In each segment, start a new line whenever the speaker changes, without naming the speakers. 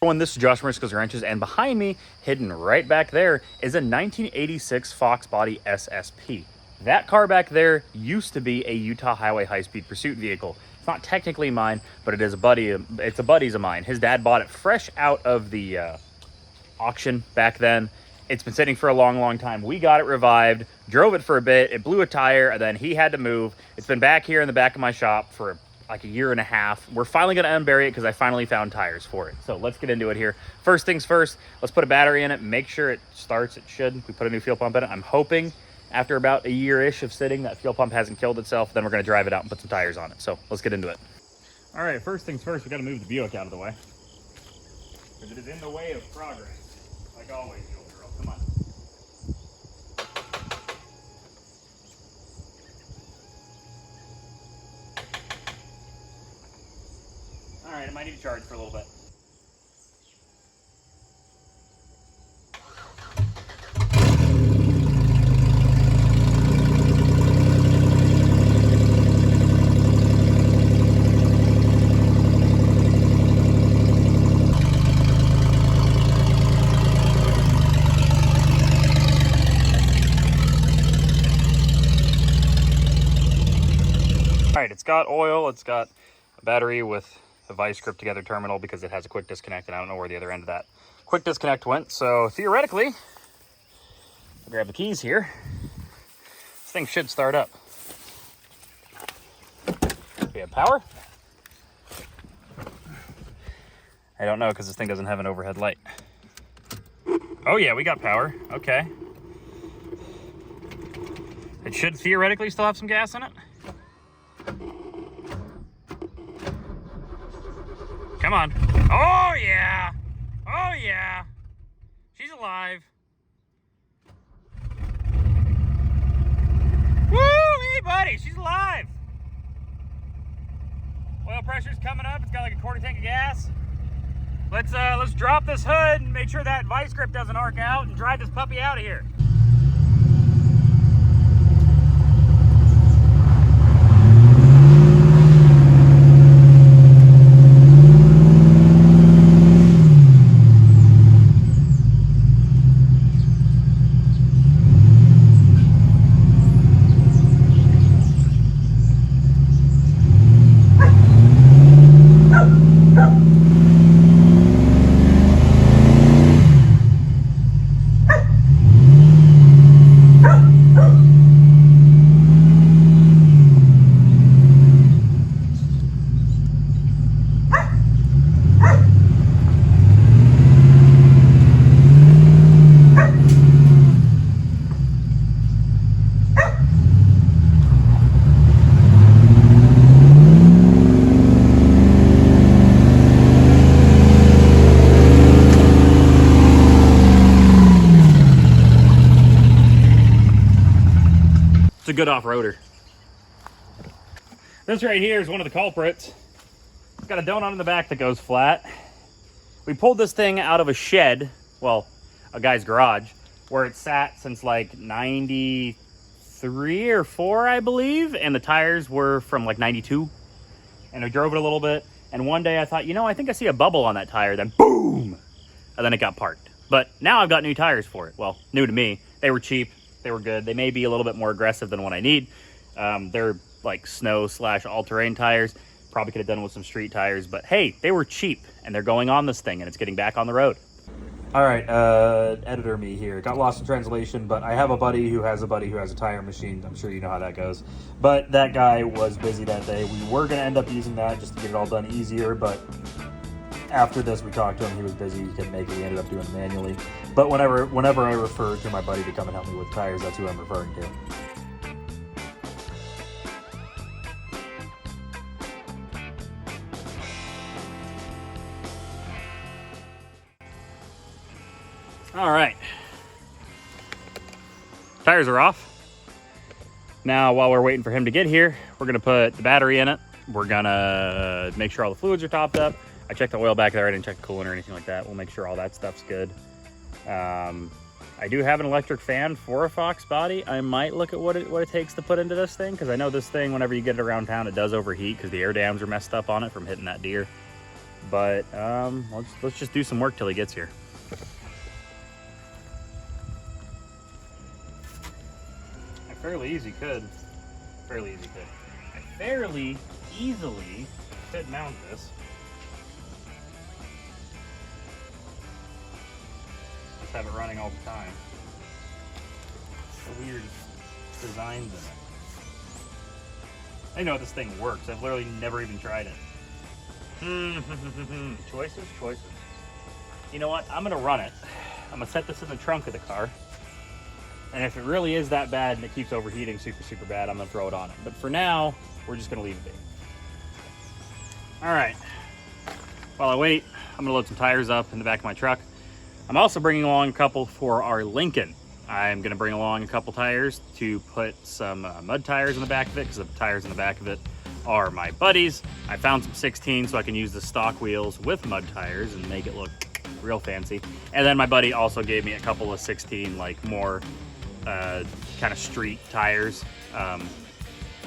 One, this is Josh from Risco's Wrenches, and behind me, hidden right back there, is a 1986 Fox Body SSP. That car back there used to be a Utah Highway high-speed pursuit vehicle. It's not technically mine, but it is a buddy's of mine. His dad bought it fresh out of the auction back then. It's been sitting for a long time. We got it revived, drove it for a bit, it blew a tire, and then he had to move. It's been back here in the back of my shop for like a year and a half. We're finally gonna unbury it because I finally found tires for it. So let's get into it here. First things first, let's put a battery in it, make sure it starts. It should. We put a new fuel pump in it. I'm hoping after about a year-ish of sitting, that fuel pump hasn't killed itself. Then we're gonna drive it out and put some tires on it. So let's get into it. All right, first things first, we gotta move the Buick out of the way, because it is in the way of progress. Like always, you old girl, come on. All right, I might need to charge for a little bit. All right, it's got oil, it's got a battery with a vice grip together terminal because it has a quick disconnect, and I don't know where the other end of that quick disconnect went. So theoretically, I'll grab the keys here. This thing should start up. We have power. I don't know because this thing doesn't have an overhead light. Oh yeah, we got power. Okay. It should theoretically still have some gas in it. Come on. Oh, yeah. Oh, yeah. She's alive. Woo, hey, buddy. She's alive. Oil pressure's coming up. It's got like a quarter tank of gas. Let's drop this hood and make sure that vice grip doesn't arc out and drive this puppy out of here. It's a good off-roader. This right here is one of the culprits. It's got a donut in the back that goes flat. We pulled this thing out of a shed, well, a guy's garage, where it sat since like 93 or 4, I believe, and the tires were from like 92. And I drove it a little bit, and one day I thought, you know, I think I see a bubble on that tire, then boom! And then it got parked. But now I've got new tires for it. Well, new to me. They were cheap. They were good. They may be a little bit more aggressive than what I need. They're like snow/all-terrain tires. Probably could have done with some street tires, but hey, they were cheap and they're going on this thing and it's getting back on the road. All right, editor me here. Got lost in translation, but I have a buddy who has a tire machine. I'm sure you know how that goes. But that guy was busy that day. We were gonna end up using that just to get it all done easier, but after this, we talked to him. He was busy. He couldn't make it. We ended up doing it manually. But whenever I refer to my buddy to come and help me with tires, that's who I'm referring to. All right. Tires are off. Now, while we're waiting for him to get here, we're gonna put the battery in it. We're gonna make sure all the fluids are topped up. I checked the oil back there. I didn't check the coolant or anything like that. We'll make sure all that stuff's good. I do have an electric fan for a Fox body. I might look at what it takes to put into this thing, because I know this thing, whenever you get it around town, it does overheat because the air dams are messed up on it from hitting that deer. But let's just do some work till he gets here. I fairly easily could mount this. Just have it running all the time. Weird designs in it. I know this thing works. I've literally never even tried it. Choices. You know what? I'm gonna run it. I'm gonna set this in the trunk of the car. And if it really is that bad and it keeps overheating super bad, I'm gonna throw it on it. But for now, we're just gonna leave it be. All right. While I wait, I'm gonna load some tires up in the back of my truck. I'm also bringing along a couple for our Lincoln. I'm gonna bring along a couple tires to put some mud tires in the back of it, because the tires in the back of it are my buddies. I found some 16 so I can use the stock wheels with mud tires and make it look real fancy. And then my buddy also gave me a couple of 16, like more kind of street tires.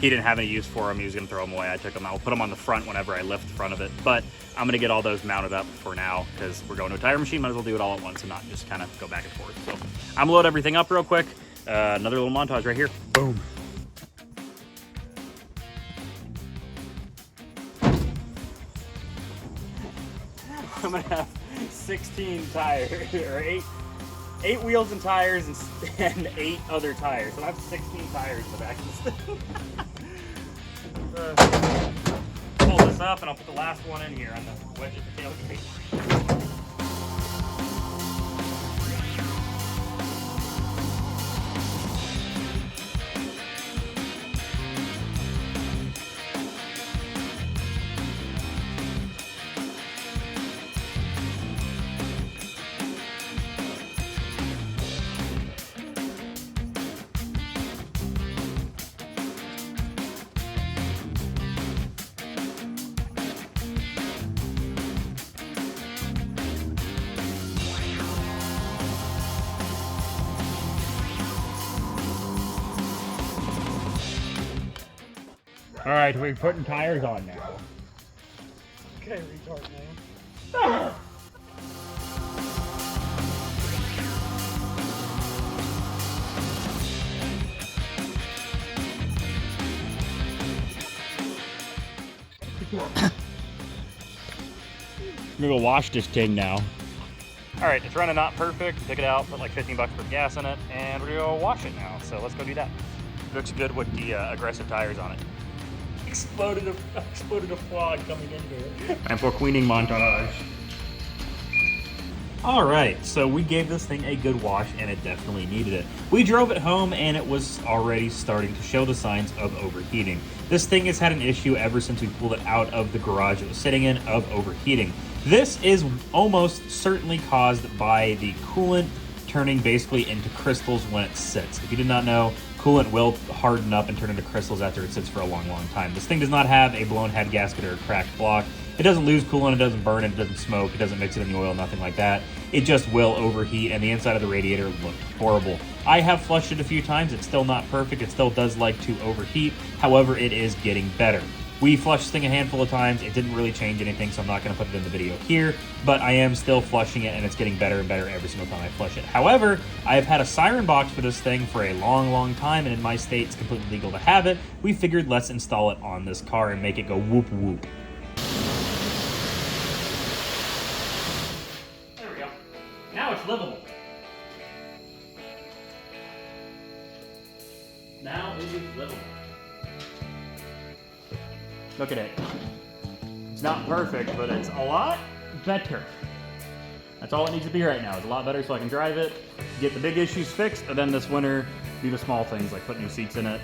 He didn't have any use for them. He was gonna throw them away. I took them. I'll put them on the front whenever I lift the front of it. But I'm gonna get all those mounted up for now because we're going to a tire machine. Might as well do it all at once and not just kind of go back and forth. So I'm gonna load everything up real quick. Another little montage right here. Boom. I'm gonna have 16 tires, or eight wheels and tires and 8 other tires. So I have 16 tires in the back of this thing. Pull this up and I'll put the last one in here on the wedge at the tailgate. All right, we're putting tires on now.
Okay, retard man.
I'm gonna go wash this thing now. All right, it's running not perfect. Took it out, put like 15 bucks worth of gas in it, and we're gonna go wash it now. So let's go do that. It looks good with the aggressive tires on it. Exploded a quad coming in here. And for queening montage. All right, so we gave this thing a good wash and it definitely needed it. We drove it home and it was already starting to show the signs of overheating. This thing has had an issue ever since we pulled it out of the garage it was sitting in of overheating. This is almost certainly caused by the coolant turning basically into crystals when it sits. If you did not know, coolant will harden up and turn into crystals after it sits for a long time. This thing does not have a blown head gasket or a cracked block. It doesn't lose coolant, it doesn't burn it, it doesn't smoke, it doesn't mix it in the oil, nothing like that. It just will overheat, and the inside of the radiator looked horrible. I have flushed it a few times. It's still not perfect. It still does like to overheat. However, it is getting better. We flushed this thing a handful of times. It didn't really change anything, so I'm not going to put it in the video here, but I am still flushing it, and it's getting better and better every single time I flush it. However, I have had a siren box for this thing for a long time, and in my state, it's completely legal to have it. We figured let's install it on this car and make it go whoop whoop. There we go. Now it's livable. Now it is livable. Look at it. It's not perfect, but it's a lot better. That's all it needs to be right now. It's a lot better so I can drive it, get the big issues fixed, and then this winter do the small things like put new seats in it,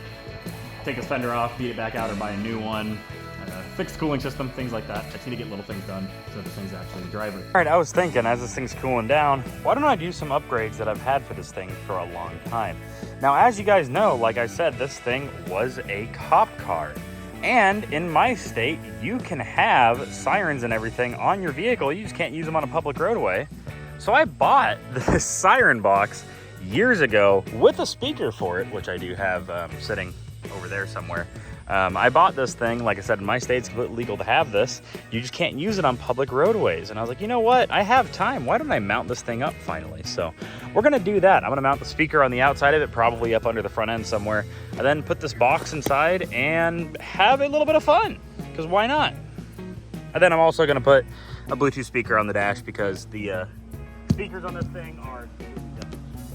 take this fender off, beat it back out or buy a new one, fix the cooling system, things like that. I just need to get little things done so this thing's actually drivable. All right, I was thinking as this thing's cooling down, why don't I do some upgrades that I've had for this thing for a long time? Now, as you guys know, like I said, this thing was a cop car. And in my state, you can have sirens and everything on your vehicle. You just can't use them on a public roadway. So I bought this siren box years ago with a speaker for it, which I do have sitting over there somewhere. I bought this thing, like I said, in my state it's completely legal to have this. You just can't use it on public roadways. And I was like, you know what? I have time. Why don't I mount this thing up finally? So we're gonna do that. I'm gonna mount the speaker on the outside of it, probably up under the front end somewhere, and then put this box inside and have a little bit of fun, because why not? And then I'm also gonna put a Bluetooth speaker on the dash, because the speakers on this thing are,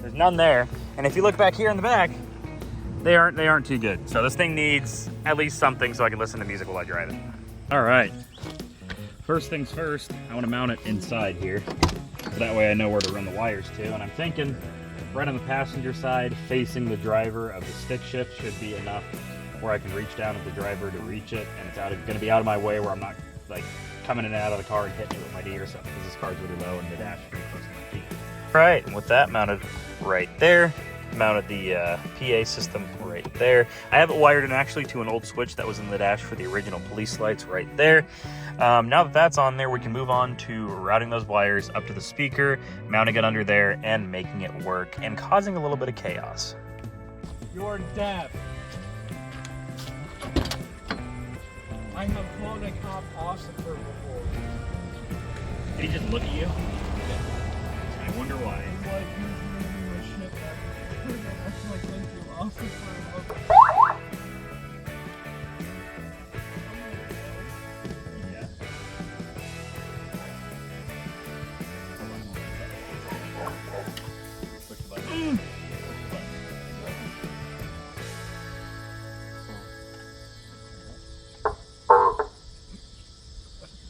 there's none there. And if you look back here in the back, they aren't too good. So this thing needs at least something so I can listen to music while I drive it. All right, first things first, I want to mount it inside here, so that way I know where to run the wires to. And I'm thinking right on the passenger side, facing the driver of the stick shift, should be enough where I can reach down at the driver to reach it, and it's going to be out of my way where I'm not like coming in and out of the car and hitting it with my knee or something, because this car's really low and the dash is pretty close to my feet. All right, and with that mounted right there, mounted the PA system right there. I have it wired in actually to an old switch that was in the dash for the original police lights right there. Now that that's on there, we can move on to routing those wires up to the speaker, mounting it under there, and making it work, and causing a little bit of chaos.
You're deaf. I have called a cop officer before.
Did he just look at you? I wonder why.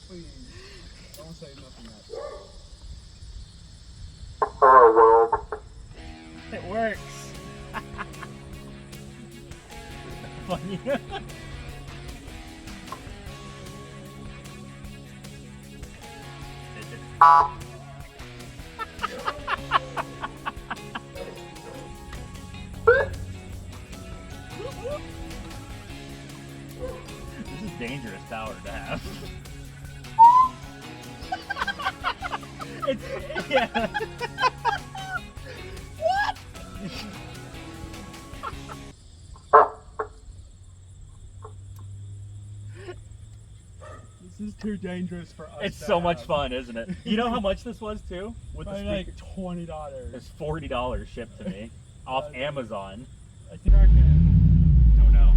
Please, don't say nothing else.
It works. Funny. This is dangerous power to have. It's, yeah. What?
This is too dangerous for us.
It's
to
so much
have.
fun, isn't it? You know how much this was too? With the
Probably
speaker?
like $20.
It's $40 shipped to me off Amazon.
I think I can.
Oh no.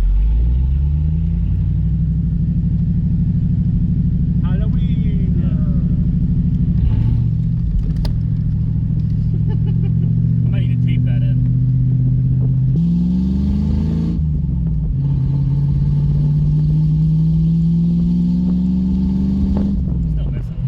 How do we?
I might need to tape that in. Still missing.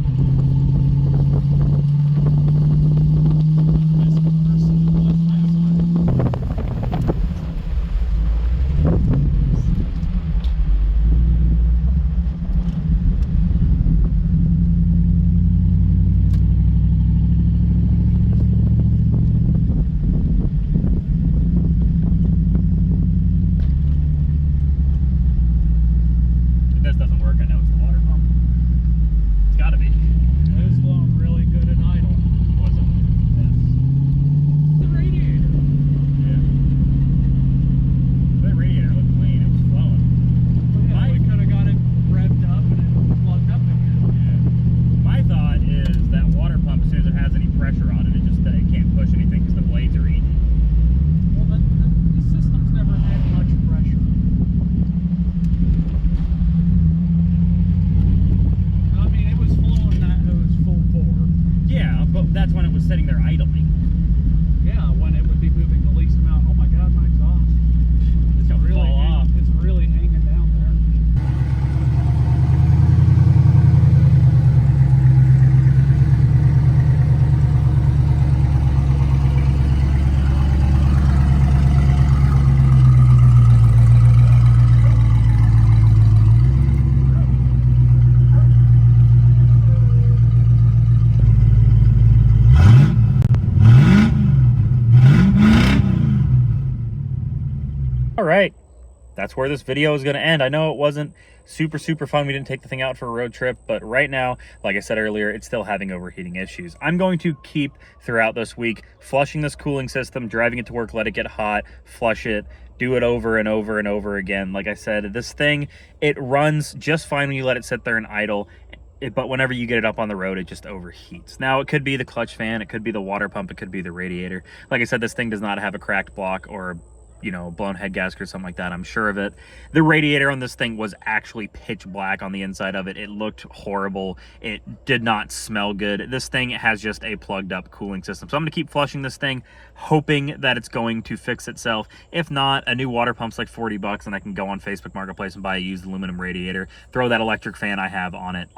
that's where this video is going to end. I know it wasn't super fun. We didn't take the thing out for a road trip, but right now, like I said earlier, it's still having overheating issues. I'm going to keep throughout this week flushing this cooling system, driving it to work, let it get hot, flush it, do it over and over and over again. Like I said, this thing, it runs just fine when you let it sit there and idle. But whenever you get it up on the road, it just overheats. Now, it could be the clutch fan, it could be the water pump, it could be the radiator. Like I said, this thing does not have a cracked block or, you know, blown head gasket or something like that. I'm sure of it. The radiator on this thing was actually pitch black on the inside of it. It looked horrible. It did not smell good. This thing has just a plugged up cooling system. So I'm going to keep flushing this thing, hoping that it's going to fix itself. If not, a new water pump's like 40 bucks and I can go on Facebook Marketplace and buy a used aluminum radiator, throw that electric fan I have on it,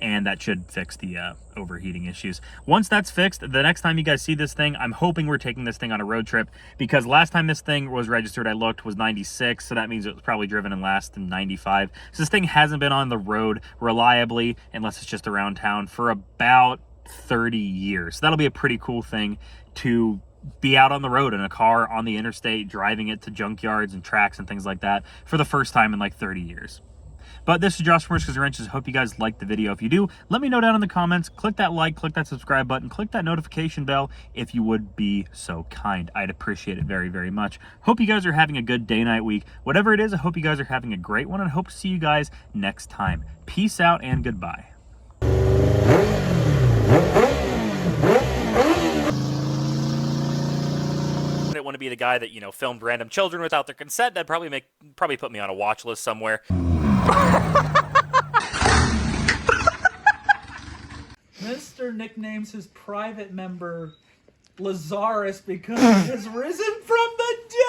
and that should fix the overheating issues. Once that's fixed, the next time you guys see this thing, I'm hoping we're taking this thing on a road trip, because last time this thing was registered, I looked, was 96, so that means it was probably driven in less than 95. So this thing hasn't been on the road reliably, unless it's just around town, for about 30 years. So that'll be a pretty cool thing to be out on the road in a car on the interstate, driving it to junkyards and tracks and things like that for the first time in like 30 years. But this is Josh from Wrenches and Wrenches. Hope you guys liked the video. If you do, let me know down in the comments. Click that like, click that subscribe button, click that notification bell if you would be so kind. I'd appreciate it very much. Hope you guys are having a good day, night, week. Whatever it is, I hope you guys are having a great one, and I hope to see you guys next time. Peace out and goodbye. I didn't want to be the guy that, you know, filmed random children without their consent. That'd probably put me on a watch list somewhere.
Mr. nicknames his private member Lazarus because he has risen from the dead.